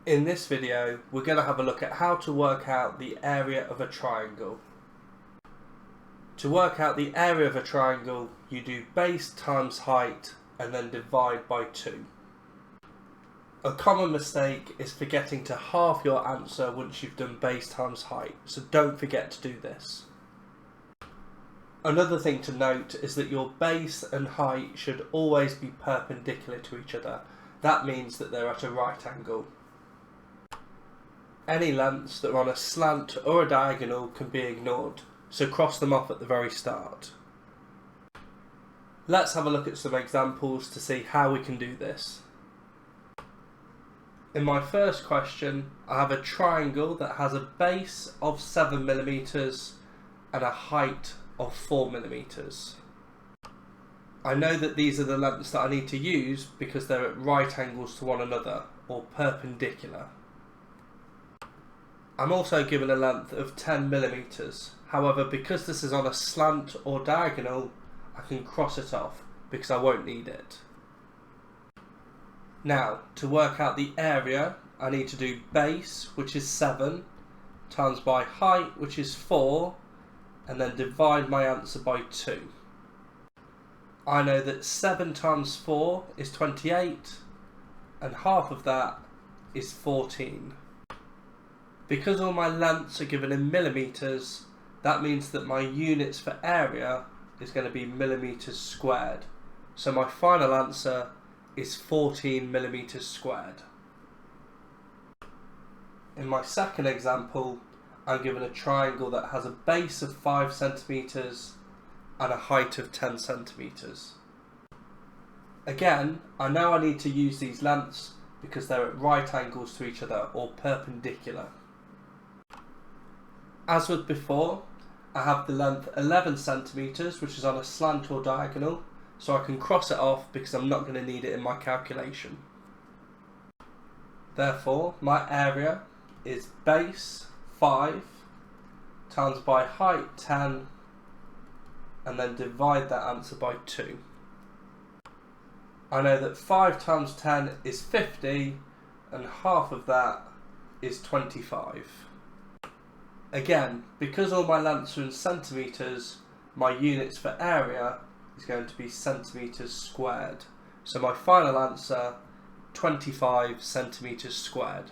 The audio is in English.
In this video, we're going to have a look at how to work out the area of a triangle. To work out the area of a triangle, you do base times height and then divide by 2. A common mistake is forgetting to halve your answer once you've done base times height, so don't forget to do this. Another thing to note is that your base and height should always be perpendicular to each other. That means that they're at a right angle. Any lengths that are on a slant or a diagonal can be ignored, so cross them off at the very start. Let's have a look at some examples to see how we can do this. In my first question, I have a triangle that has a base of 7mm and a height of 4mm. I know that these are the lengths that I need to use because they're at right angles to one another, or perpendicular. I'm also given a length of 10mm. However, because this is on a slant or diagonal, I can cross it off because I won't need it. Now, to work out the area, I need to do base, which is 7, times by height, which is 4, and then divide my answer by 2. I know that 7 times 4 is 28, and half of that is 14. Because all my lengths are given in millimetres, that means that my units for area is going to be millimetres squared. So my final answer is 14 millimetres squared. In my second example, I'm given a triangle that has a base of 5 centimetres and a height of 10 centimetres. Again, I know I need to use these lengths because they're at right angles to each other, or perpendicular. As with before, I have the length 11 centimetres, which is on a slant or diagonal, so I can cross it off because I'm not going to need it in my calculation. Therefore, my area is base 5 times by height 10, and then divide that answer by 2. I know that 5 times 10 is 50, and half of that is 25. Again, because all my lengths are in centimetres, my units for area is going to be centimetres squared. So my final answer, 25 centimetres squared.